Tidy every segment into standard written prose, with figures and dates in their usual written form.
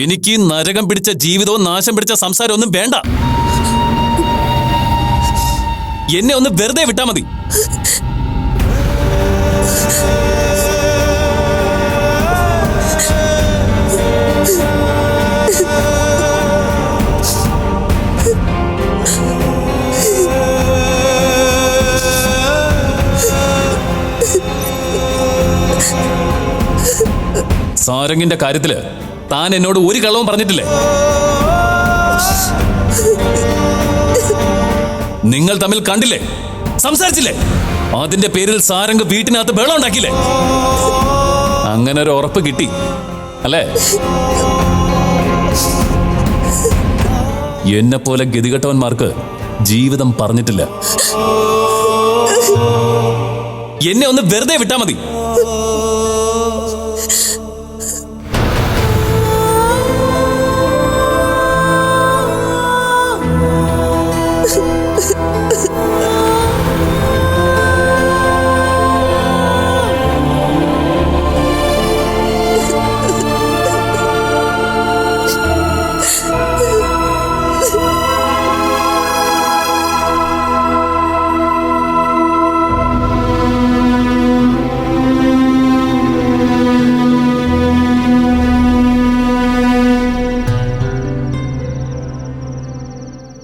എനിക്ക് നരകം പിടിച്ച ജീവിതവും നാശം പിടിച്ച സംസാരം ഒന്നും വേണ്ട. എന്നെ ഒന്ന് വെറുതെ വിട്ടാ മതി. സാരംഗിന്റെ കാര്യത്തില് താൻ എന്നോട് ഒരു കള്ളവും പറഞ്ഞിട്ടില്ലേ? നിങ്ങൾ തമ്മിൽ കണ്ടില്ലേ, സംസാരിച്ചില്ലേ? അതിന്റെ പേരിൽ സാരംഗ് വീട്ടിനകത്ത് ബഹളം ഉണ്ടാക്കിയില്ലേ? അങ്ങനെ ഒരു ഉറപ്പ് കിട്ടി അല്ലേ? എന്നെ പോലെ ഗതികെട്ടവന്മാർക്ക് ജീവിതം പറഞ്ഞിട്ടില്ല. എന്നെ ഒന്ന് വെറുതെ വിട്ടാ മതി.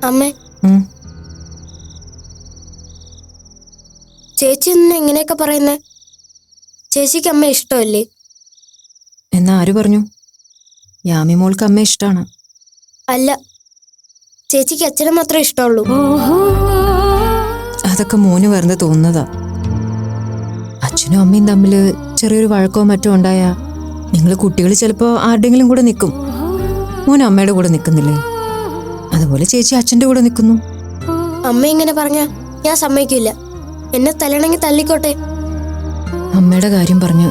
അമ്മേ, ചേച്ചി ഇന്ന് എങ്ങനെയൊക്കെ പറയുന്നേ? ചേച്ചിക്ക് അമ്മ ഇഷ്ടമല്ലേ? എന്നാ ആര് പറഞ്ഞു? യാമി മോൾക്ക് അമ്മ ഇഷ്ടമാണ്. അല്ല, ചേച്ചിക്ക് അച്ഛനെ മാത്രമേ ഇഷ്ടമുള്ളൂ. അതൊക്കെ മോന് വെറുതെ തോന്നുന്നതാ. അച്ഛനും അമ്മയും തമ്മില് ചെറിയൊരു വഴക്കോ മറ്റോ ഉണ്ടായാ നിങ്ങൾ കുട്ടികൾ ചിലപ്പോ ആരുടെങ്കിലും കൂടെ നിൽക്കും. മോൻ അമ്മയുടെ കൂടെ നിൽക്കുന്നില്ലേ? അതുപോലെ ചേച്ചി അച്ഛന്റെ കൂടെ നിൽക്കുന്നു. അമ്മ ഇങ്ങനെ പറഞ്ഞ ഞാൻ സമ്മതിക്കില്ല. എന്നെ തല്ലണമെങ്കിൽ തല്ലിക്കോട്ടെ. അമ്മയുടെ കാര്യം പറഞ്ഞ്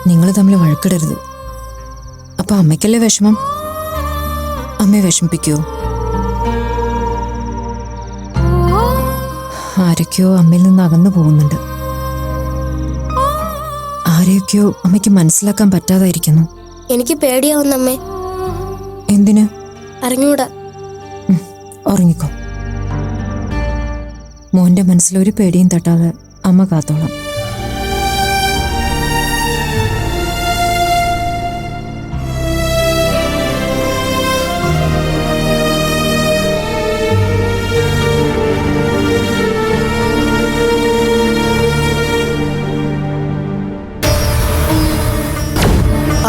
നിങ്ങൾ തമ്മിൽ വഴക്കിടരുത്. അപ്പൊ അമ്മയ്ക്കല്ലേ വിഷമം? അമ്മയെ വിഷമിപ്പിക്കുവോ? ആരൊക്കെയോ അമ്മയിൽ നിന്ന് അകന്നു പോകുന്നുണ്ട്. ആരെയൊക്കെയോ അമ്മയ്ക്ക് മനസ്സിലാക്കാൻ പറ്റാതായിരിക്കുന്നു. എനിക്ക് പേടിയാവുന്നമ്മേ. എന്തിന്? അറിഞ്ഞൂടാ. ഉറങ്ങിക്കോ. മോന്റെ മനസ്സിലൊരു പേടിയും തട്ടാതെ അമ്മ കാത്തോളാം.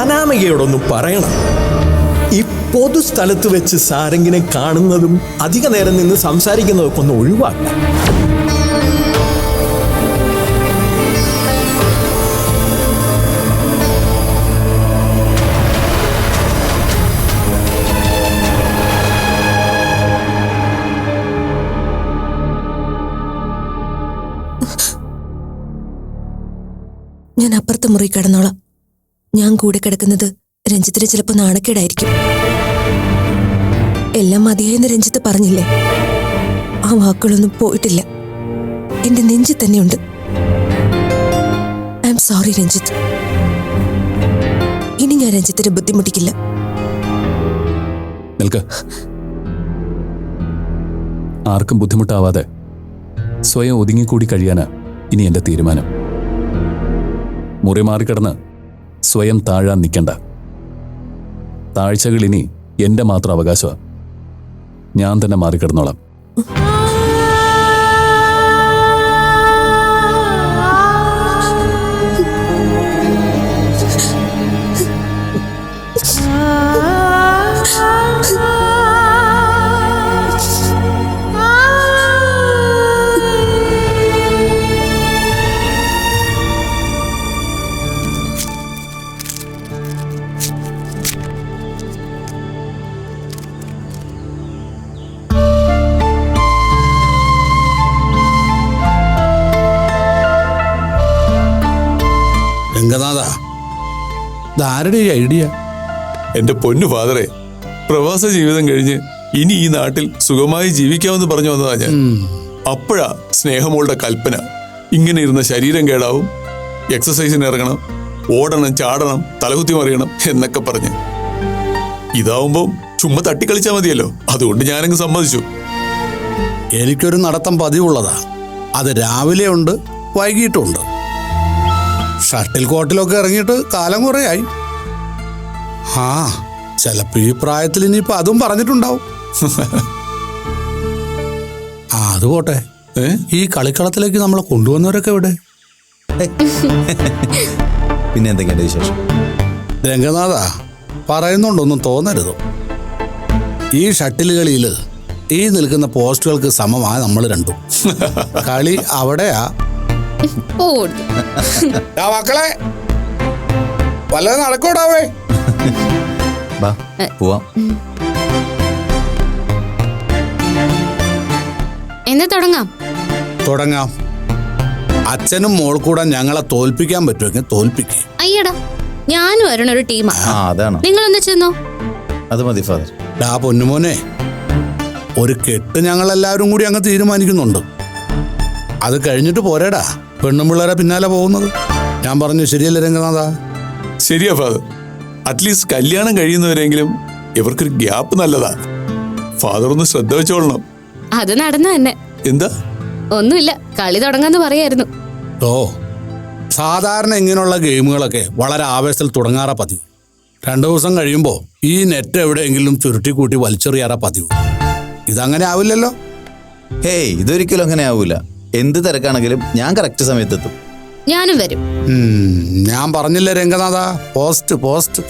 അനാമികയോടൊന്നും പറയണം. ഈ പൊതുസ്ഥലത്ത് വെച്ച് സാരംഗിനെ കാണുന്നതും അധിക നേരം നിന്ന് സംസാരിക്കുന്നതൊക്കെ ഒന്ന് ഒഴിവാക്കാം. ഞാൻ അപ്പുറത്തെ മുറി കിടന്നോളാം. ഞാൻ കൂടെ കിടക്കുന്നത് രഞ്ജിത്തിന് ചിലപ്പോൾ നാണക്കേടായിരിക്കും. എല്ലാം മതിയായെന്ന് രഞ്ജിത്ത് പറഞ്ഞില്ലേ? ആ വാക്കുകളൊന്നും പോയിട്ടില്ല. എന്റെ നെഞ്ചിൽ തന്നെയുണ്ട്. I am sorry Ranjith. ഇനി ഞാൻ രഞ്ജിത്തിനെ ബുദ്ധിമുട്ടിക്കില്ല. നിൽക്ക്. ആർക്കും ബുദ്ധിമുട്ടാവാതെ സ്വയം ഒതുങ്ങിക്കൂടി കഴിയാനാ ഇനി എന്റെ തീരുമാനം. മുറി മാറിക്കിടന്ന് സ്വയം താഴാൻ നിൽക്കണ്ട. താഴ്ചകൾ ഇനി എന്റെ മാത്രം അവകാശമാണ്. ഞാൻ തന്നെ മാറിക്കിടന്നോളാം. രംഗനാഥ, ഇതാരുടെ ഐഡിയ? എന്റെ പൊന്നു ഫാദറെ, പ്രവാസ ജീവിതം കഴിഞ്ഞ് ഇനി ഈ നാട്ടിൽ സുഖമായി ജീവിക്കാമെന്ന് പറഞ്ഞു വന്നതാ ഞാൻ. അപ്പോഴാ സ്നേഹമോളുടെ കൽപ്പന. ഇങ്ങനെ ഇരുന്ന ശരീരം കേടാവും, എക്സസൈസിന് ഇറങ്ങണം, ഓടണം, ചാടണം, തലകുത്തി മറിയണം എന്നൊക്കെ പറഞ്ഞ്. ഇതാവുമ്പോ ചുമ്മാ തട്ടിക്കളിച്ചാ മതിയല്ലോ. അതുകൊണ്ട് ഞാനങ്ങ് സമ്മതിച്ചു. എനിക്കൊരു നടത്തം പതിവുള്ളതാ. അത് രാവിലെ ഉണ്ട്, വൈകിട്ടുണ്ട്. ഷട്ടിൽ കോർട്ടിലൊക്കെ ഇറങ്ങിയിട്ട് കാലം കുറേയായി. ആ ചിലപ്പോ ഈ പ്രായത്തിൽ ഇനിയിപ്പോ അതും പറഞ്ഞിട്ടുണ്ടാവും. ആ അത് പോട്ടെ, ഈ കളിക്കളത്തിലേക്ക് നമ്മളെ കൊണ്ടുവന്നവരൊക്കെ എവിടെ? പിന്നെ എന്തൊക്കെയുണ്ട് വിശേഷം? രംഗനാഥ, പറയുന്നുണ്ടൊന്നും തോന്നരുത്. ഈ ഷട്ടിൽ കളിയിൽ ഈ നിൽക്കുന്ന പോസ്റ്റുകൾക്ക് സമമാണ് നമ്മൾ രണ്ടും. കളി അവിടെയാ. മക്കളെ വല്ലതും നടക്കൂടാവേ. ബാ പോവാം. എന്ന് തുടങ്ങാം. അച്ഛനും മോൾ കൂടെ ഞങ്ങളെ തോൽപ്പിക്കാൻ പറ്റുമെങ്കിൽ തോൽപ്പിക്കേ. അയ്യടാ, ഞാനും വരണൊരു ടീമാ. അതാണ്. നിങ്ങളൊന്ന് ചെന്നോ. അത് മതി ഫാദർ. ഡാ പൊന്നുമോനെ, ഒരു കെട്ട് ഞങ്ങളെല്ലാവരും കൂടി അങ്ങ് തീരുമാനിക്കുന്നുണ്ട്. അത് കഴിഞ്ഞിട്ട് പോരേടാ പെണ്ണും പിള്ളേരെ പിന്നാലെ പോകുന്നത്. ഞാൻ പറഞ്ഞു ശരിയല്ലേ രംഗനാഥ? ശരിയാ ഫാദർ. അറ്റ്ലീസ്റ്റ് കല്യാണം കഴിയുന്നവരെങ്കിലും ഇവർക്കൊരു ഗ്യാപ്പ് നല്ലതാ. ഫാദർ ഒന്ന് ശ്രദ്ധ വെച്ചോളണം. അത് നടന്നു തന്നെ. എന്താ? ഒന്നുമില്ല, കളി തുടങ്ങാന്ന് പറയായിരുന്നു. ഓ, സാധാരണ ഇങ്ങനെയുള്ള ഗെയിമുകളൊക്കെ വളരെ ആവേശത്തിൽ തുടങ്ങാറാ പതിവ്. 2 ദിവസം കഴിയുമ്പോൾ ഈ നെറ്റ് എവിടെയെങ്കിലും ചുരുട്ടിക്കൂട്ടി വലിച്ചെറിയാറാ പതിവ്. ഇതങ്ങനെ ആവില്ലല്ലോ. ഹേയ്, ഇതൊരിക്കലും അങ്ങനെ ആവൂല. എന്ത് തിരക്കാണെങ്കിലും ഞാൻ കറക്റ്റ് സമയത്തെത്തും. ഞാനും വരും. ഞാൻ പറഞ്ഞില്ലേ രംഗനാഥ, പോസ്റ്റ്.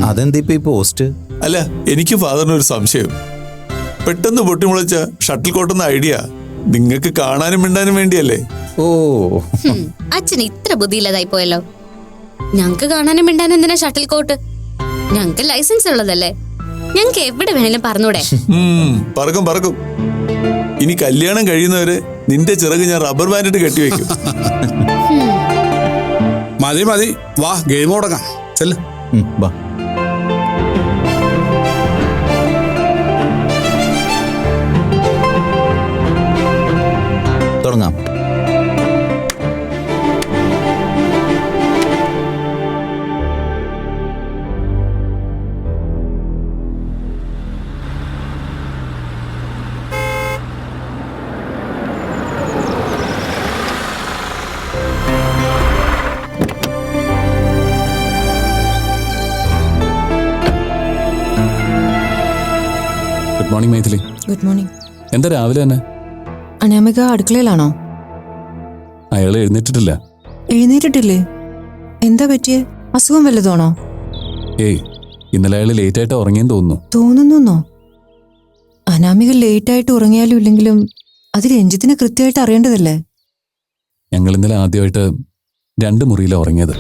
അതെന്താ ഇപ്പൊ ഈ പോസ്റ്റ്? അല്ല, എനിക്ക് ഫാദറിന് ഒരു സംശയം. പെട്ടെന്ന് പൊട്ടിമുളച്ച ഷട്ടിൽ കോട്ടെന്ന ഐഡിയ നിങ്ങൾക്ക് കാണാനും മിണ്ടാനും വേണ്ടിയല്ലേ? ഓ, അച്ഛൻ ഇത്ര ബുദ്ധിയില്ലാതായി പോയല്ലോ. ഞങ്ങക്ക് കാണാനും മിണ്ടാനും എന്തിനാ ഷട്ടിൽ കോട്ട്? ഞങ്ങക്ക് ലൈസൻസ് ഉള്ളതല്ലേ. ഞങ്ങക്ക് എവിടെ വേണേലും പറഞ്ഞൂടെ? പറക്കും. ഇനി കല്യാണം കഴിയുന്നവരെ നിന്റെ ചിറക് ഞാൻ റബ്ബർ ബാൻഡിട്ട് കെട്ടിവെക്കും. മതി, വാ ഗെയിം തുടങ്ങാം. ചെല്ല്. ബാ. തുടങ്ങാം. Good morning Maithili. Good morning. എന്താ രാവിലെ തന്നെ? അനാമിക അടുക്കളയിലാണോ? അയാൾ എഴുന്നേറ്റിട്ടില്ല. എഴുന്നേറ്റിട്ടില്ലേ? എന്താ പറ്റിയേ? അസുഖം വല്ലതാണോ? ഏയ്, ഇന്നലെ അയാൾ ലേറ്റ് ആയിട്ട് ഉറങ്ങിയെന്ന് തോന്നുന്നു. തോന്നുന്നോ? അനാമിക ലേറ്റ് ആയിട്ട് ഉറങ്ങിയാലും ഇല്ലെങ്കിലും അത് രഞ്ജിത്തിനെ കൃത്യമായിട്ട് അറിയേണ്ടതല്ലേ? ഞങ്ങൾ ഇന്നലെ ആദ്യമായിട്ട് 2 മുറിയിലാണ് ഉറങ്ങിയത്.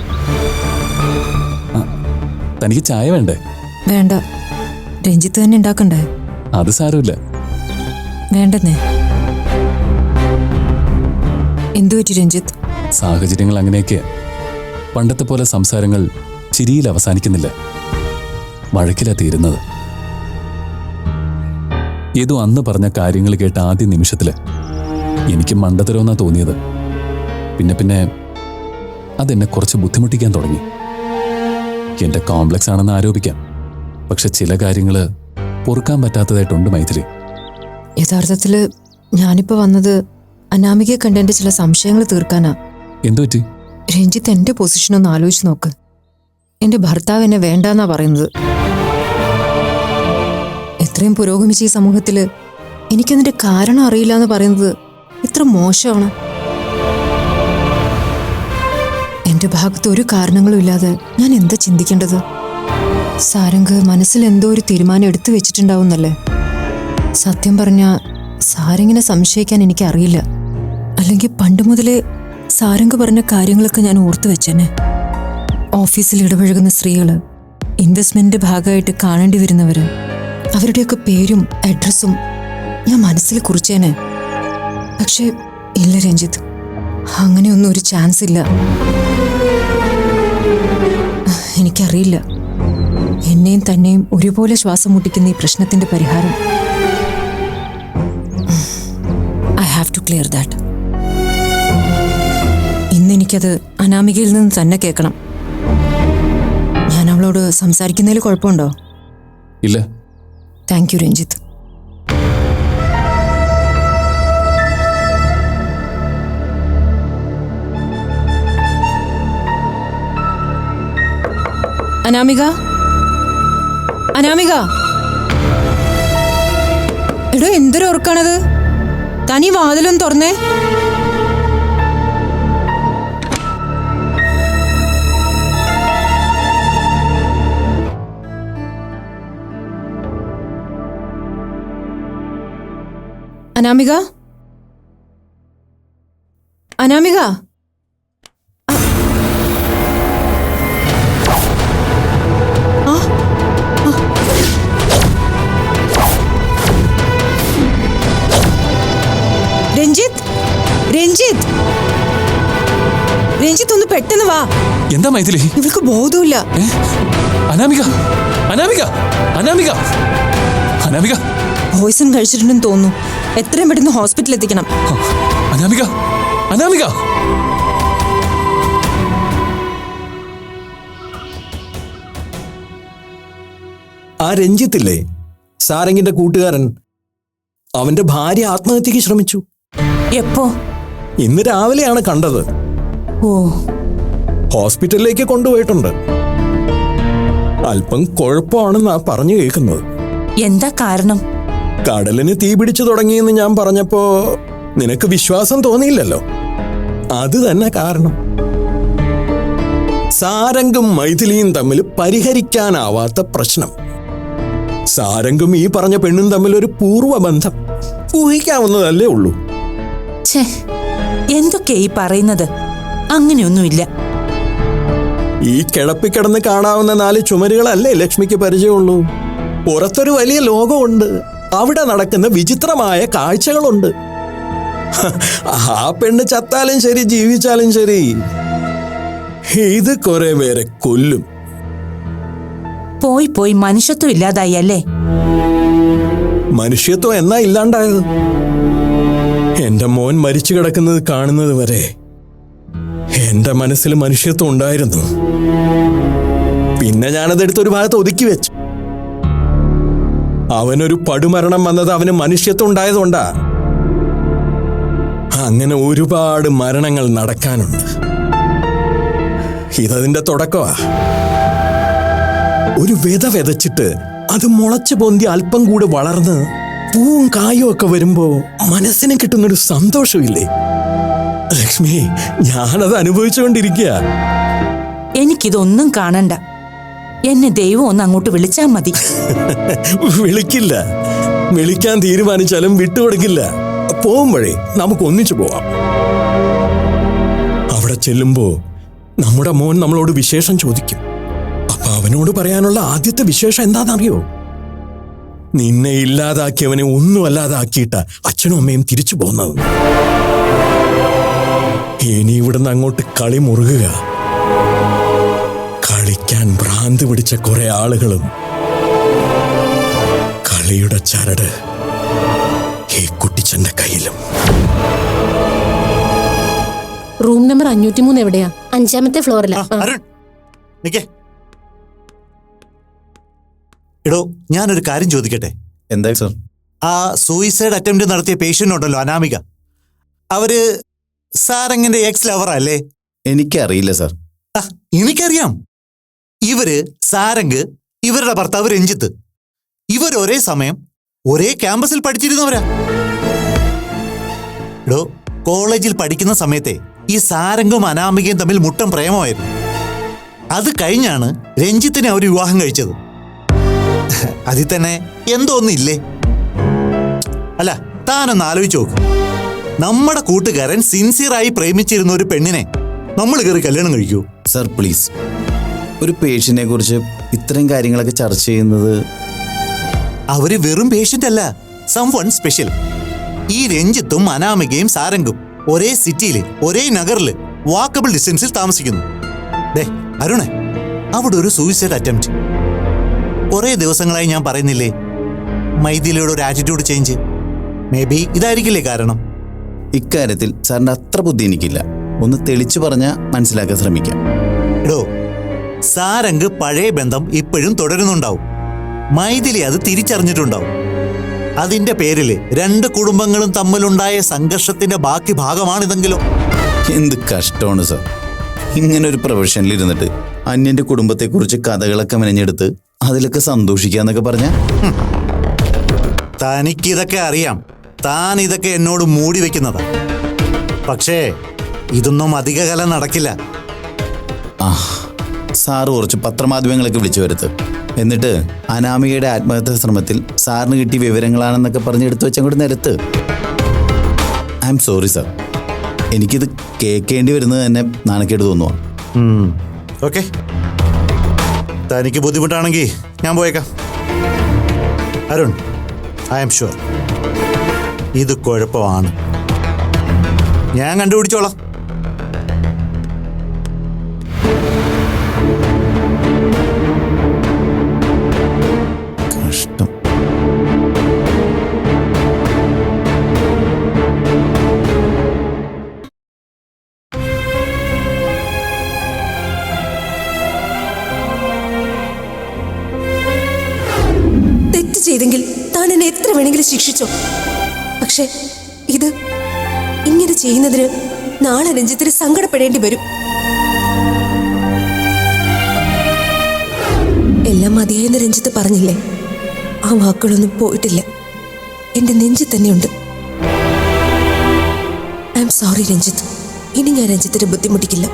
തനിക്ക് ചായ വേണ്ടേ? വേണ്ട, രഞ്ജിത്ത് തന്നെ ഉണ്ടാക്കണ്ടേ? അത് സാരമില്ല. വേണ്ടെന്നേ. എന്തു പറ്റി രഞ്ജിത്ത്? സാഹചര്യങ്ങൾ അങ്ങനെയൊക്കെയാ. പണ്ടത്തെ പോലെ സംസാരങ്ങൾ ചിരിയിൽ അവസാനിക്കുന്നില്ല, വഴക്കിലാ തീരുന്നത്. ഏതോ അന്ന് പറഞ്ഞ കാര്യങ്ങൾ കേട്ട ആദ്യ നിമിഷത്തില് എനിക്ക് മണ്ടത്തരമെന്നാ തോന്നിയത്. പിന്നെ അതെന്നെ കുറച്ച് ബുദ്ധിമുട്ടിക്കാൻ തുടങ്ങി. എന്റെ കോംപ്ലക്സ് ആണെന്ന് ആരോപിക്കാം, പക്ഷെ ചില കാര്യങ്ങള് പൊറുക്കാൻ പറ്റാത്തതായിട്ടുണ്ട് മൈഥിലി. യഥാർത്ഥത്തില് ഞാനിപ്പോ വന്നത് അനാമികയെ കണ്ട് എന്റെ ചില സംശയങ്ങൾ തീർക്കാനാ. എന്തു പറ്റി? രഞ്ജിത്ത് എന്റെ പൊസിഷൻ ഒന്ന് ആലോചിച്ച് നോക്ക്. എന്റെ ഭർത്താവ് എന്നെ വേണ്ടാന്നാ പറയുന്നത്. എത്രയും പുരോഗമിച്ച ഈ സമൂഹത്തില് എനിക്കതിന്റെ കാരണം അറിയില്ല എന്ന് പറയുന്നത് ഇത്ര മോശമാണ്. എന്റെ ഭാഗത്ത് ഒരു കാരണങ്ങളും ഇല്ലാതെ ഞാൻ എന്താ ചിന്തിക്കേണ്ടത്? സാരംഗ് മനസ്സിൽ എന്തോ ഒരു തീരുമാനം എടുത്തു വെച്ചിട്ടുണ്ടാവുന്നല്ലേ? സത്യം പറഞ്ഞ സാരംഗിനെ സംശയിക്കാൻ എനിക്കറിയില്ല. അല്ലെങ്കിൽ പണ്ട് മുതലേ സാരംഗ് പറഞ്ഞ കാര്യങ്ങളൊക്കെ ഞാൻ ഓർത്തു വെച്ചേനെ. ഓഫീസിൽ ഇടപഴകുന്ന സ്ത്രീകള്, ഇൻവെസ്റ്റ്മെന്റിന്റെ ഭാഗമായിട്ട് കാണേണ്ടി വരുന്നവര്, അവരുടെയൊക്കെ പേരും അഡ്രസ്സും ഞാൻ മനസ്സിൽ കുറിച്ചേനെ. പക്ഷെ ഇല്ല രഞ്ജിത്ത്, അങ്ങനെയൊന്നും ഒരു ചാൻസ് ഇല്ല. എനിക്കറിയില്ല എന്നെയും തന്നെയും ഒരുപോലെ ശ്വാസം മുട്ടിക്കുന്ന ഈ പ്രശ്നത്തിന്റെ പരിഹാരം. I have to clear that. ഇന്നെനിക്കത് അനാമികയിൽ നിന്ന് തന്നെ കേൾക്കണം. ഞാൻ അവളോട് സംസാരിക്കുന്നതിൽ കുഴപ്പമുണ്ടോ? ഇല്ല. Thank you Ranjith. അനാമിക, അനാമിക, എടോ എന്തൊരു ഉറക്കാണത്? തനി വാതിലൊന്ന് തുറന്നേ. അനാമിക, അനാമിക, രഞ്ജിത്ത്, രഞ്ജിത്ത്, രഞ്ജിത്ത് ഒന്ന് പെട്ടെന്ന് വാ. എന്താ മൈഥിലി? ഇവൾക്ക് ബോധമില്ല. അനാമിക, അനാമിക, അനാമിക, അനാമിക. പോയിസൺ കഴിച്ചിട്ടുണ്ടെന്ന് തോന്നുന്നു. എത്രയും പെട്ടെന്ന് ഹോസ്പിറ്റലിൽ എത്തിക്കണം. അനാമിക, അനാമിക. ആ രഞ്ജിത്തില്ലേ, സാരംഗിന്റെ കൂട്ടുകാരൻ, അവന്റെ ഭാര്യ ആത്മഹത്യക്ക് ശ്രമിച്ചു. എപ്പോ? ഇന്ന് രാവിലെയാണ് കണ്ടത്. ഓ, ഹോസ്പിറ്റലിലേക്ക് കൊണ്ടുപോയിട്ടുണ്ട്. അല്പം കുഴപ്പമാണെന്നാ പറഞ്ഞു കേൾക്കുന്നത്. എന്താ കാരണം? കടലിന് തീ പിടിച്ചു തുടങ്ങിയെന്ന് ഞാൻ പറഞ്ഞപ്പോ നിനക്ക് വിശ്വാസം തോന്നിയില്ലല്ലോ. അത് തന്നെ കാരണം. സാരംഗും മൈഥിലിയും തമ്മിൽ പരിഹരിക്കാനാവാത്ത പ്രശ്നം. സാരംഗും ഈ പറഞ്ഞ പെണ്ണും തമ്മിൽ ഒരു പൂർവ്വബന്ധം ഊഹിക്കാവുന്നതല്ലേ ഉള്ളൂ. എന്തൊക്കെയാ ഈ പറയുന്നത്? അങ്ങനെയൊന്നുമില്ല. ഈ കിടപ്പിക്കിടന്ന് കാണാവുന്ന 4 ചുമരുകളല്ലേ ലക്ഷ്മിക്ക് പരിചയമുള്ളൂ. പുറത്തൊരു വലിയ ലോകമുണ്ട്. അവിടെ നടക്കുന്ന വിചിത്രമായ കാഴ്ചകളുണ്ട്. ആ പെണ്ണ് ചത്താലും ശരി ജീവിച്ചാലും ശരി, ഇത് കുറെ പേരെ കൊല്ലും. പോയി പോയി മനുഷ്യത്വം ഇല്ലാതായി അല്ലേ? മനുഷ്യത്വം എന്നാ ഇല്ലാണ്ടായത്? എന്റെ മോൻ മരിച്ചു കിടക്കുന്നത് കാണുന്നത് വരെ എന്റെ മനസ്സിൽ മനുഷ്യത്വം ഉണ്ടായിരുന്നു. പിന്നെ ഞാനതെടുത്ത് ഒരു ഭാഗത്ത് ഒതുക്കി വെച്ചു. അവനൊരു പടുമരണം വന്നത് അവന് മനുഷ്യത്വം ഉണ്ടായതുകൊണ്ടാ. അങ്ങനെ ഒരുപാട് മരണങ്ങൾ നടക്കാനുണ്ട്. ഇതതിന്റെ തുടക്കമാ. ഒരു വിത വിതച്ചിട്ട് അത് മുളച്ചു പൊന്തി അല്പം കൂടി വളർന്ന് പൂവും കായും ഒക്കെ വരുമ്പോ മനസ്സിന് കിട്ടുന്നൊരു സന്തോഷമില്ലേ ലക്ഷ്മി? ഞാനത് അനുഭവിച്ചുകൊണ്ടിരിക്കുക. എനിക്കിതൊന്നും കാണണ്ട. എന്നെ ദൈവം ഒന്ന് അങ്ങോട്ട് വിളിച്ചാ മതി. വിളിക്കില്ല. വിളിക്കാൻ തീരുമാനിച്ചാലും വിട്ടുകൊടുക്കില്ല. പോകുമ്പോഴേ നമുക്ക് ഒന്നിച്ചു പോവാം. അവിടെ ചെല്ലുമ്പോ നമ്മുടെ മോൻ നമ്മളോട് വിശേഷം ചോദിക്കും. അപ്പൊ അവനോട് പറയാനുള്ള ആദ്യത്തെ വിശേഷം എന്താണെന്നറിയോ? നിന്നെ ഇല്ലാതാക്കിയവനെ ഒന്നും അല്ലാതാക്കിയിട്ട അച്ഛനും അമ്മയും തിരിച്ചു പോകുന്നത്. ഇനി ഇവിടുന്ന് അങ്ങോട്ട് കളി മുറുകുക. കളിക്കാൻ ഭ്രാന്ത് പിടിച്ച കുറെ ആളുകളും കളിയുടെ ചരട് ഈ കുട്ടിച്ചന്റെ കയ്യിലും. റൂം നമ്പർ 503 എവിടെയാ? 5ാമത്തെ ഫ്ലോറിലാ. എടോ, ഞാനൊരു കാര്യം ചോദിക്കട്ടെ? എന്താ സർ? ആ സൂയിസൈഡ് അറ്റംപ്റ്റ് നടത്തിയ പേഷ്യന്റ് ഉണ്ടല്ലോ, അനാമിക, അവര് സാരംഗിന്റെ എക്സ് ലവർ അല്ലേ? എനിക്കറിയില്ല സർ. എനിക്കറിയാം. ഇവര് സാരംഗ്, ഇവരുടെ ഭർത്താവ് രഞ്ജിത്ത്, ഇവർ ഒരേ സമയം ഒരേ ക്യാമ്പസിൽ പഠിച്ചിരുന്നവരാ. എടോ, കോളേജിൽ പഠിക്കുന്ന സമയത്തെ ഈ സാരംഗും അനാമികയും തമ്മിൽ മുട്ടം പ്രേമമായിരുന്നു. അത് കഴിഞ്ഞാണ് രഞ്ജിത്തിനെ അവർ വിവാഹം കഴിച്ചത്. അതിൽ തന്നെ എന്തോ ഒന്നില്ലേ? അല്ല, താനൊന്ന് ആലോചിച്ച് നോക്ക്. നമ്മുടെ കൂട്ടുകാരൻ സിൻസിയറായി പ്രേമിച്ചിരുന്ന ഒരു പെണ്ണിനെ നമ്മൾ കയറി കല്യാണം കഴിക്കൂ? സർ പ്ലീസ്, ഒരു പേഷ്യന്റിനെ കുറിച്ച് ഇത്രയും കാര്യങ്ങളൊക്കെ ചർച്ച ചെയ്യുന്നത്. അവര് വെറും പേഷ്യന്റ് അല്ല, സംവൺ സ്പെഷ്യൽ. ഈ രഞ്ജിത്തും അനാമികയും സാരംഗും ഒരേ സിറ്റിയില് ഒരേ നഗറില് വാക്കബിൾ ഡിസ്റ്റൻസിൽ താമസിക്കുന്നു. ദേ അരുണേ, അവിടെ ഒരു സൂയിസൈഡ് അറ്റംപ്റ്റ്. കുറെ ദിവസങ്ങളായി ഞാൻ പറയുന്നില്ലേ, മൈഥിലിയുടെ ഒരു ആറ്റിറ്റ്യൂഡ് ചേഞ്ച്. മേ ബി ഇതായിരിക്കില്ലേ കാരണം? ഇക്കാര്യത്തിൽ സാറിന്റെ അത്ര ബുദ്ധി എനിക്കില്ല. ഒന്ന് തെളിച്ചു പറഞ്ഞാൽ മനസ്സിലാക്കാൻ ശ്രമിക്കാം. എടോ, സാരംഗ് പഴയ ബന്ധം ഇപ്പോഴും തുടരുന്നുണ്ടാവും. മൈഥിലി അത് തിരിച്ചറിഞ്ഞിട്ടുണ്ടാവും. അതിന്റെ പേരില് 2 കുടുംബങ്ങളും തമ്മിലുണ്ടായ സംഘർഷത്തിന്റെ ബാക്കി ഭാഗമാണിതെങ്കിലും. എന്ത് കഷ്ടമാണ് സർ. ഇങ്ങനെ ഒരു പ്രൊഫഷനിൽ ഇരുന്നിട്ട് അന്യന്റെ കുടുംബത്തെക്കുറിച്ച് കഥകളൊക്കെ മെനഞ്ഞെടുത്ത് അതിലൊക്കെ സന്തോഷിക്കാന്നൊക്കെ പറഞ്ഞ തനിക്കിതൊക്കെ അറിയാം. താൻ ഇതൊക്കെ എന്നോട് മൂടി വെക്കുന്നതാ. പക്ഷേ ഇതൊന്നും അധികകാലം നടക്കില്ല. സാറ് കുറച്ച് പത്രമാധ്യമങ്ങളൊക്കെ വിളിച്ചു വരുത്ത്. എന്നിട്ട് അനാമികയുടെ ആത്മഹത്യാ ശ്രമത്തിൽ സാറിന് കിട്ടിയ വിവരങ്ങളാണെന്നൊക്കെ പറഞ്ഞ് എടുത്തു വെച്ചങ്ങോട്ട് നിരത്ത്. I am sorry sir. എനിക്കിത് കേൾക്കേണ്ടി വരുന്നത് തന്നെ നാണക്കേട് തോന്നുക. ഓക്കെ, തനിക്ക് ബുദ്ധിമുട്ടാണെങ്കിൽ ഞാൻ പോയേക്കാം. അരുൺ, ഐ എം ഷുവർ ഇത് കുഴപ്പമാണ്. ഞാൻ കണ്ടുപിടിച്ചോളാം. കഷ്ടം. തെറ്റ് ചെയ്തെങ്കിൽ താൻ എന്നെ എത്ര വേണമെങ്കിലും ശിക്ഷിച്ചോ. പക്ഷെ ഇത് ഇങ്ങനെ ചെയ്യുന്നതിന് നാളെ രഞ്ജിത്തിന് സങ്കടപ്പെടേണ്ടി വരും. എല്ലാം മതിയായെന്ന് രഞ്ജിത്ത് പറഞ്ഞില്ലേ? ആ വാക്കുകളൊന്നും പോയിട്ടില്ല. എന്റെ നെഞ്ചിൽ തന്നെയുണ്ട്. I am sorry Ranjith. ഇനി ഞാൻ രഞ്ജിത്തിനെ ബുദ്ധിമുട്ടിക്കില്ല.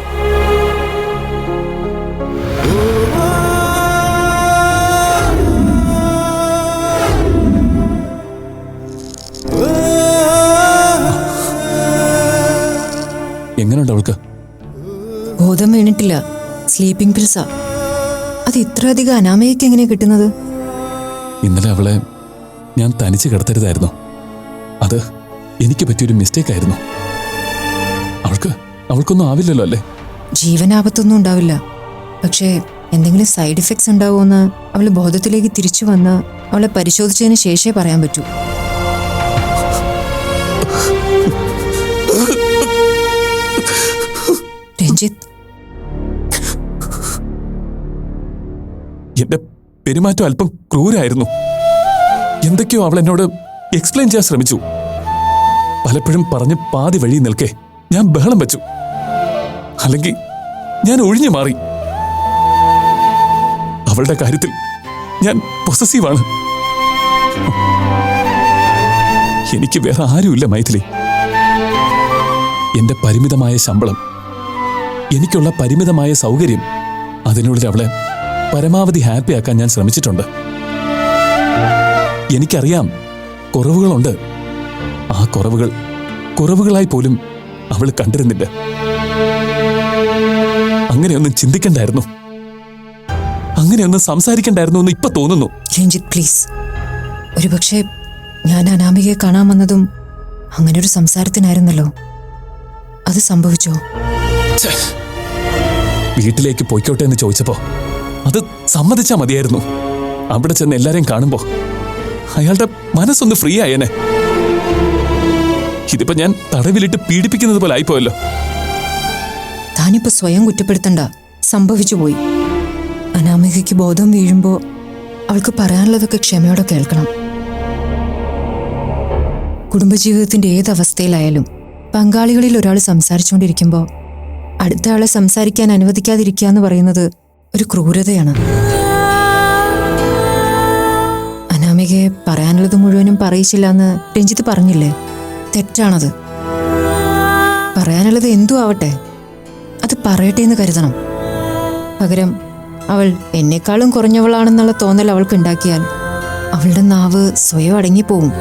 എങ്ങനെയുണ്ട് അവൾക്ക്? ബോധം വീണിട്ടില്ല. സ്ലീപ്പിംഗ് പിൽസാ. അത് ഇത്രയധികം അനാമയ്ക്ക് എങ്ങനെ കിട്ടുന്നത്? ഇന്നലെ അവളെ ഞാൻ തനിച്ച് കിടത്തരുതായിരുന്നു. അത് എനിക്ക് പറ്റിയൊരു മിസ്റ്റേക്ക് ആയിരുന്നു. അവൾക്കൊന്നും ആവില്ലല്ലോ അല്ലേ? ജീവനാപത്തൊന്നും ഉണ്ടാവില്ല. പക്ഷേ എന്തെങ്കിലും സൈഡ് ഇഫക്ട്സ് ഉണ്ടാവുമെന്ന് അവൾ ബോധത്തിലേക്ക് തിരിച്ചു വന്ന് അവളെ പരിശോധിച്ചതിന് ശേഷമേ പറയാൻ പറ്റൂ. രഞ്ജിത്ത്, എന്റെ പെരുമാറ്റം അല്പം ക്രൂരായിരുന്നു. എന്തൊക്കെയോ അവൾ എന്നോട് എക്സ്പ്ലെയിൻ ചെയ്യാൻ ശ്രമിച്ചു. പലപ്പോഴും പറഞ്ഞ് പാതി വഴി നിൽക്കെ ഞാൻ ബഹളം വെച്ചു. അല്ലെങ്കിൽ ഞാൻ ഒഴിഞ്ഞു മാറി. അവളുടെ കാര്യത്തിൽ ഞാൻ പൊസസീവാണ്. എനിക്ക് വേറെ ആരുമില്ല മൈഥിലി. എന്റെ പരിമിതമായ ശമ്പളം, എനിക്കുള്ള പരിമിതമായ സൗകര്യം, അതിനുള്ളിൽ അവളെ പരമാവധി ഹാപ്പിയാക്കാൻ ഞാൻ ശ്രമിച്ചിട്ടുണ്ട്. എനിക്കറിയാം കുറവുകളുണ്ട്. ആ കുറവുകളായി പോലും അവൾ കണ്ടിരുന്നില്ല. അങ്ങനെയൊന്നും ചിന്തിക്കണ്ടായിരുന്നു, അങ്ങനെയൊന്നും സംസാരിക്കണ്ടായിരുന്നു എന്ന് ഇപ്പൊ തോന്നുന്നു. രഞ്ജിത്ത് പ്ലീസ്. ഒരുപക്ഷെ ഞാൻ അനാമികയെ കാണാൻ വന്നതും അങ്ങനൊരു സംസാരത്തിനായിരുന്നല്ലോ. അത് സംഭവിച്ചോ? വീട്ടിലേക്ക് പോയിക്കോട്ടെ എന്ന് ചോദിച്ചപ്പോ അത് സമ്മതിച്ചാ മതിയായിരുന്നു. അവിടെ ചെന്ന് എല്ലാരെയും കാണുമ്പോ അയാളുടെ മനസ്സൊന്ന് ഫ്രീ ആയേനെ. ഇതിപ്പോ ഞാൻ തടവിലിട്ട് പീഡിപ്പിക്കുന്നത് പോലെ ആയിപ്പോയല്ലോ. താനിപ്പോ സ്വയം കുറ്റപ്പെടുത്തണ്ട. സംഭവിച്ചു പോയി. അനാമികയ്ക്ക് ബോധം വീഴുമ്പോ അവൾക്ക് പറയാനുള്ളതൊക്കെ ക്ഷമയോടെ കേൾക്കണം. കുടുംബജീവിതത്തിന്റെ ഏതവസ്ഥയിലായാലും പങ്കാളികളിൽ ഒരാൾ സംസാരിച്ചുകൊണ്ടിരിക്കുമ്പോൾ അടുത്ത ആളെ സംസാരിക്കാൻ അനുവദിക്കാതിരിക്കുക എന്ന് പറയുന്നത് ഒരു ക്രൂരതയാണ്. അനാമികയെ പറയാനുള്ളത് മുഴുവനും പറയിച്ചില്ല എന്ന് രഞ്ജിത്ത് പറഞ്ഞില്ലേ? തെറ്റാണത്. പറയാനുള്ളത് എന്തു ആവട്ടെ, അത് പറയട്ടെ എന്ന് കരുതണം. പകരം അവൾ എന്നെക്കാളും കുറഞ്ഞവളാണെന്നുള്ള തോന്നൽ അവൾക്ക് ഉണ്ടാക്കിയാൽ അവളുടെ നാവ് സ്വയം അടങ്ങിപ്പോവും.